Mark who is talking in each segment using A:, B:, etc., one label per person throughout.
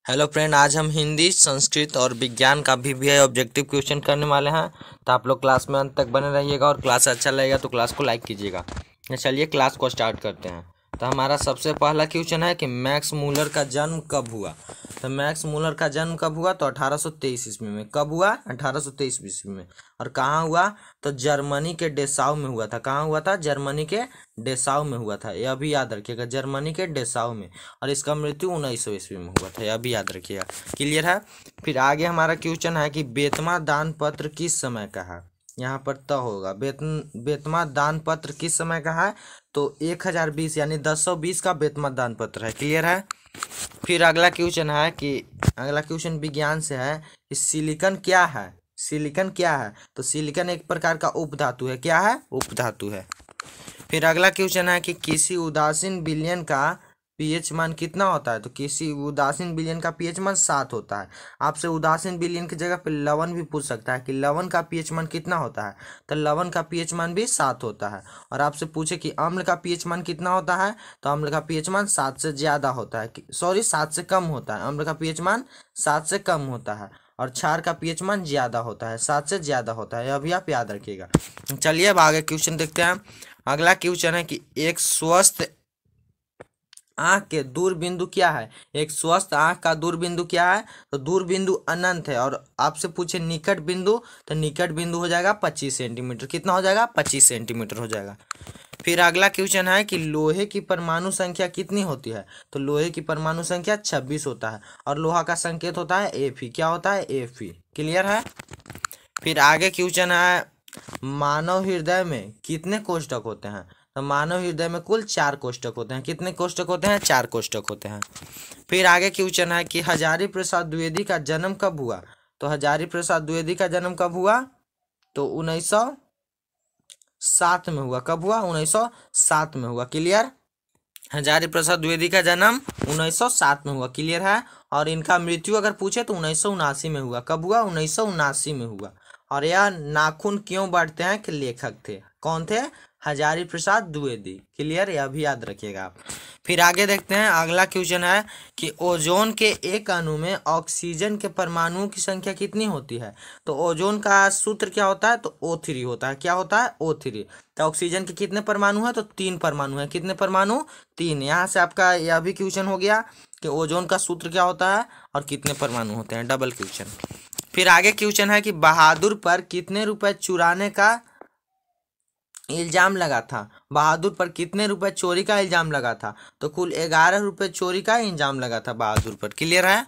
A: Hello friend, आज हम हिंदी, संस्कृत और विज्ञान का वीवीआई ऑब्जेक्टिव क्वेश्चन करने वाले हैं। तो आप लोग क्लास में अंत तक बने रहिएगा और क्लास अच्छा लगेगा तो क्लास को लाइक कीजिएगा। चलिए क्लास को स्टार्ट करते हैं। तो हमारा सबसे पहला क्वेश्चन है कि मैक्स मूलर का जन्म कब हुआ। तो मैक्स मूलर का जन्म कब हुआ? तो 1823 ईस्वी में। कब हुआ? 1823 ईस्वी में। और कहाँ हुआ? तो जर्मनी के डेसाउ में हुआ था। कहाँ हुआ था? जर्मनी के डेसाउ में हुआ था। यह भी याद रखिएगा, जर्मनी के डेसाउ में। और इसका मृत्यु 1900 ईस्वी में हुआ था। यह भी याद रखिएगा। क्लियर है? फिर आगे हमारा क्वेश्चन है कि बेतमा दान पत्र किस समय का है। यहाँ पर त होगा। बेतमा दान पत्र किस समय का है? तो 1020 यानी 1020 का बेतमा दान पत्र है। क्लियर है? फिर अगला क्वेश्चन है कि अगला क्वेश्चन विज्ञान से है कि सिलिकॉन क्या है। सिलिकॉन क्या है? तो सिलिकॉन एक प्रकार का उपधातु है। क्या है? उपधातु है। फिर अगला क्वेश्चन है कि किसी उदासीन विलयन का पीएच मान कितना होता है। तो किसी उदासीन विलयन का पीएच मान 7 होता है। आपसे उदासीन विलयन की जगह पे लवण भी पूछ सकता है कि लवण का पीएच मान कितना होता है। तो लवण का पीएच मान भी 7 होता है। और आपसे पूछे कि अम्ल का पीएच मान कितना होता है, तो अम्ल का पीएच मान 7 से ज्यादा होता है। सॉरी, 7 से कम होता है। अम्ल का पीएच मान 7 से कम होता है। और क्षार का पीएच मान ज्यादा होता है, 7 से ज्यादा होता है। यह भी आप याद रखिएगा। चलिए अब आगे क्वेश्चन देखते हैं। अगला क्वेश्चन है कि एक स्वस्थ आंख के दूर बिंदु क्या है। एक स्वस्थ आंख का दूर बिंदु क्या है? तो दूर बिंदु अनंत है। और आपसे पूछे निकट बिंदु, तो निकट बिंदु हो जाएगा 25 सेंटीमीटर। कितना हो जाएगा? 25 सेंटीमीटर हो जाएगा। फिर अगला क्वेश्चन है कि लोहे की परमाणु संख्या कितनी होती है। तो लोहे की परमाणु संख्या 26 होता है। और लोहा का संकेत होता है Fe। क्या होता है? Fe। क्लियर है? फिर आगे क्वेश्चन है मानव हृदय में कितने कोष्ठक होते हैं। तो मानव हृदय में कुल 4 कोष्ठक होते हैं। कितने कोष्ठक होते हैं? 4 कोष्ठक होते हैं। फिर आगे क्वेश्चन है कि हजारी प्रसाद द्विवेदी का जन्म कब हुआ। तो हजारी प्रसाद द्विवेदी का जन्म कब हुआ? तो 1907 में हुआ। कब हुआ? 1907 में हुआ। क्लियर? हजारी प्रसाद द्विवेदी का जन्म 1907 में हुआ। क्लियर है? और इनका मृत्यु अगर पूछे तो 1979 में हुआ। कब हुआ? 1979 में हुआ। और यह नाखून क्यों बांटते हैं कि लेखक थे। कौन थे? हजारी प्रसाद द्विवेदी। क्लियर? यह भी याद रखिएगा आप। फिर आगे देखते हैं। अगला क्वेश्चन है कि ओजोन के एक अणु में ऑक्सीजन के परमाणुओं की संख्या कितनी होती है। तो ओजोन का सूत्र क्या होता है? तो O3 होता है। क्या होता है? O3। तो ऑक्सीजन के कितने परमाणु है? तो 3 परमाणु है। कितने परमाणु? 3। यहाँ से आपका यह भी क्वेश्चन हो गया कि ओजोन का सूत्र क्या होता है और कितने परमाणु होते हैं। Double question. फिर आगे क्वेश्चन है कि बहादुर पर कितने रुपए चुराने का इल्जाम लगा था। बहादुर पर कितने रुपए चोरी का इल्जाम लगा था। तो कुल 11 रुपए चोरी का इल्जाम लगा था बहादुर पर। क्लियर है?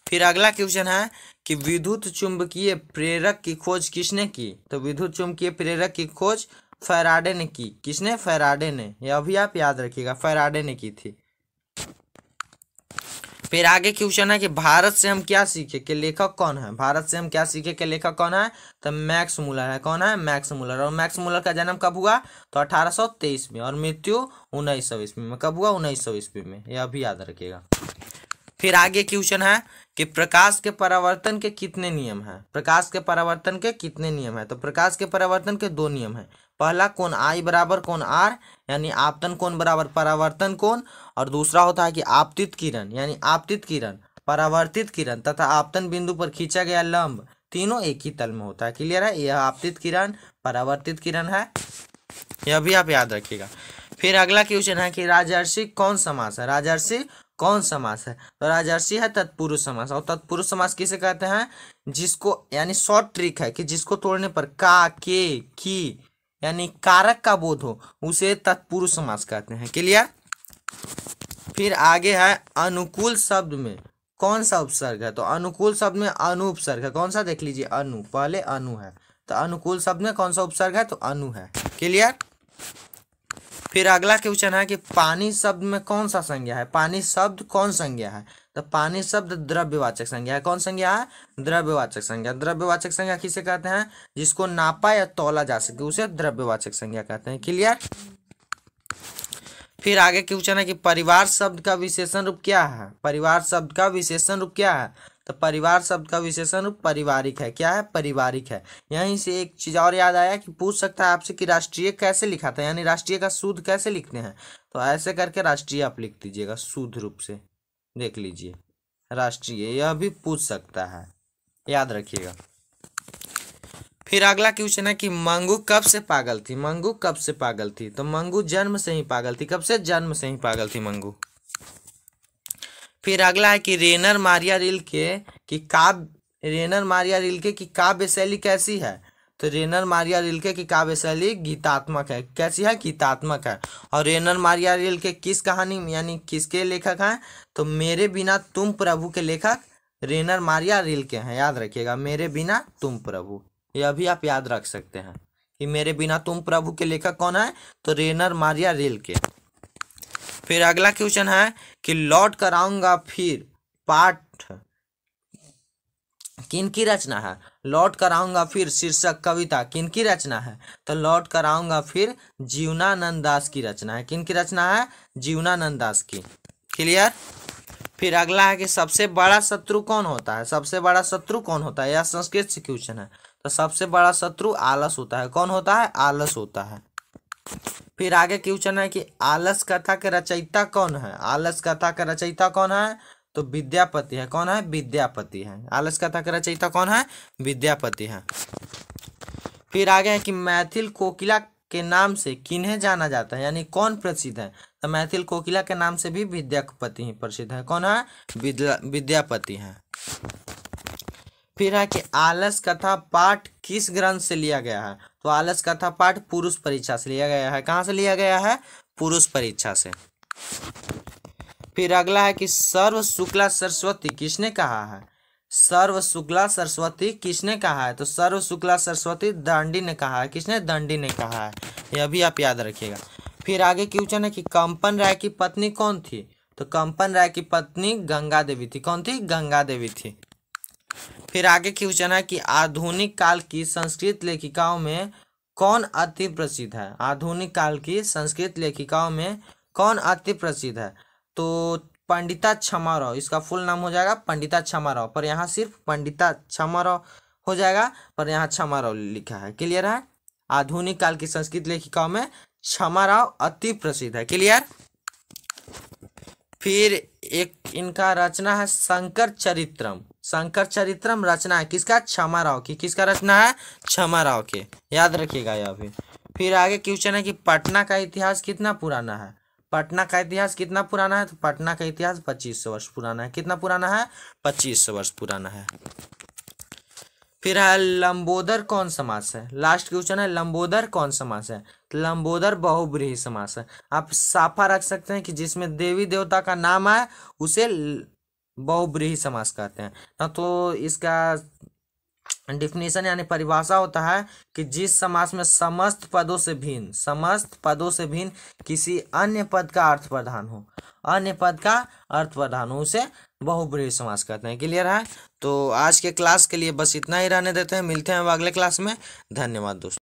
A: फिर अगला क्वेश्चन है कि विद्युत चुंबकीय प्रेरक की खोज किसने की। तो विद्युत चुंबकीय प्रेरक की खोज फैराडे ने की। किसने? फैराडे ने। यह भी आप याद रखिएगा, फैराडे ने की थी। फिर आगे क्वेश्चन है कि भारत से हम क्या सीखे के लेखक कौन है। भारत से हम क्या सीखे के लेखक कौन है? तो मैक्स मूलर है। कौन है? Max Muller. और मैक्स मूलर का जन्म कब हुआ? तो 1823 में। और मृत्यु 1900 ईस्वी में। कब हुआ? 1900 ईस्वी में। यह भी याद रखिएगा। फिर आगे क्वेश्चन है कि प्रकाश के परावर्तन के कितने नियम हैं। प्रकाश के परावर्तन के कितने नियम हैं? तो प्रकाश के परावर्तन के 2 नियम हैं। पहला कोण I बराबर कोण R, यानी आपतन कोण बराबर परावर्तन कोण। और दूसरा होता है कि आपतित किरण, यानी आपतित किरण, परावर्तित किरण तथा आपतन बिंदु पर खींचा गया लंब, तीनों एक ही तल में होता है। क्लियर है? यह आपतित किरण, परावर्तित किरण है। यह भी आप याद रखिएगा। फिर अगला क्वेश्चन है कि राजर्षि कौन समास है। राजर्षि कौन समास है? तो राजर्षि है तत्पुरुष समास। और तत्पुरुष समास किसे कहते हैं? जिसको, यानी शॉर्ट ट्रिक है कि जिसको तोड़ने पर का, के, की, यानी कारक का बोध हो, उसे तत्पुरुष समास कहते हैं। क्लियर? फिर आगे है अनुकूल शब्द में कौन सा उपसर्ग है। तो अनुकूल शब्द में अनु उपसर्ग है। कौन सा? देख लीजिए, अनु। पहले अनु है। तो अनुकूल शब्द में कौन सा उपसर्ग है? तो अनु है। क्लियर? फिर अगला क्वेश्चन है कि पानी शब्द में कौन सा संज्ञा है। पानी शब्द कौन संज्ञा है? तो पानी शब्द द्रव्यवाचक संज्ञा है। कौन संज्ञा है? द्रव्यवाचक संज्ञा। द्रव्यवाचक संज्ञा किसे कहते हैं? जिसको नापा या तौला जा सके, उसे द्रव्यवाचक संज्ञा कहते हैं। क्लियर? फिर आगे क्वेश्चन है कि परिवार शब्द का विशेषण रूप क्या है। परिवार शब्द का विशेषण रूप क्या है? तो परिवार शब्द का विशेषण रूप पारिवारिक है। क्या है? पारिवारिक है। यहीं से एक चीज और याद आया कि पूछ सकता है आपसे कि राष्ट्रीय कैसे लिखा था, यानी राष्ट्रीय का शुद्ध कैसे लिखते हैं। तो ऐसे करके राष्ट्रीय आप लिख दीजिएगा शुद्ध रूप से। देख लीजिए, राष्ट्रीय, यह भी पूछ सकता है, याद रखिएगा। फिर अगला क्वेश्चन है कि मंगू कब से पागल थी। मंगू कब से पागल थी, तो मंगू जन्म से ही पागल थी। कब से? जन्म से ही पागल थी मंगू। फिर अगला है कि रेनर मारिया रिल्के की काव्य शैली कैसी है, तो रेनर मारिया रिल्के की काव्य शैली गीतात्मक है। कैसी है? गीतात्मक है। और रेनर मारिया रिल्के किस कहानी यानी किसके लेखक हैं, तो मेरे बिना तुम प्रभु के लेखक रेनर मारिया रिल्के हैं, याद रखिएगा। मेरे बिना तुम प्रभु, यह भी आप याद रख सकते हैं कि मेरे बिना तुम प्रभु के लेखक कौन है, तो रेनर मारिया रिल्के। फिर अगला क्वेश्चन है कि लौट कर आऊंगा फिर पाठ किनकी रचना है। लौट कर आऊंगा फिर शीर्षक कविता किनकी रचना है, तो लौट कर आऊंगा फिर जीवनानंद दास की रचना है। किनकी रचना है? जीवनानंद दास की। क्लियर। फिर अगला है कि सबसे बड़ा शत्रु कौन होता है। सबसे बड़ा शत्रु कौन होता है, यह संस्कृत से क्वेश्चन है। तो सबसे बड़ा शत्रु आलस होता है। कौन होता है? आलस होता है। फिर आगे क्वेश्चन है कि आलस कथा के रचयिता कौन है। आलस कथा का रचयिता कौन है, तो विद्यापति है। कौन है? विद्यापति है। आलस कथा का रचयिता कौन है? विद्यापति है। फिर आगे है कि मैथिल कोकिला के नाम से किन्हें जाना जाता है, यानी कौन प्रसिद्ध है, तो मैथिल कोकिला के नाम से भी विद्यापति ही प्रसिद्ध है। कौन है? विद्यापति है। फिर है कि आलस कथा पाठ किस ग्रंथ से लिया गया है, तो आलस कथा पाठ पुरुष परीक्षा से लिया गया है। कहाँ से लिया गया है? पुरुष परीक्षा से। फिर अगला है कि सर्व शुक्ला सरस्वती किसने कहा है। सर्व शुक्ला सरस्वती किसने कहा है, तो सर्व शुक्ला सरस्वती दंडी ने कहा है। किसने? दंडी ने कहा है, यह भी आप याद रखिएगा। फिर आगे क्वेश्चन है कि कंपन राय की पत्नी कौन थी, तो कंपन राय की पत्नी गंगा देवी थी। कौन थी? गंगा देवी थी। फिर आगे क्वेश्चन है कि आधुनिक काल की संस्कृत लेखिकाओं में कौन अति प्रसिद्ध है। आधुनिक काल की संस्कृत लेखिकाओं में कौन अति प्रसिद्ध है, तो पंडिता क्षमा राव, इसका फुल नाम हो जाएगा पंडिता क्षमा राव, पर यहाँ सिर्फ पंडिता क्षमा राव हो जाएगा, पर यहाँ क्षमा राव लिखा है। क्लियर है। आधुनिक काल की संस्कृत लेखिकाओं में क्षमा राव अति प्रसिद्ध है। क्लियर। फिर एक इनका रचना है शंकर चरित्रम। शंकर चरित्रम रचना है किसका? क्षमा राव की। किसका रचना है? क्षमा राव के, याद रखिएगा यह भी। फिर आगे क्वेश्चन है कि पटना का इतिहास कितना पुराना है। पटना का इतिहास कितना पुराना है, तो पटना का इतिहास 2500 वर्ष पुराना है। कितना पुराना है? 2500 वर्ष पुराना है। फिर है लंबोदर कौन समास है। लास्ट क्वेश्चन है लंबोदर कौन समास है, तो लंबोदर बहुब्रीहि समास है। आप साफा रख सकते हैं कि जिसमें देवी देवता का नाम आए उसे बहुब्रीहि समास कहते हैं ना। तो इसका डिफिनेशन यानी परिभाषा होता है कि जिस समास में समस्त पदों से भिन्न किसी अन्य पद का अर्थ प्रधान हो, उसे बहुब्रीहि समास कहते हैं। क्लियर है। तो आज के क्लास के लिए बस इतना ही रहने देते हैं, मिलते हैं अब अगले क्लास में। धन्यवाद दोस्तों।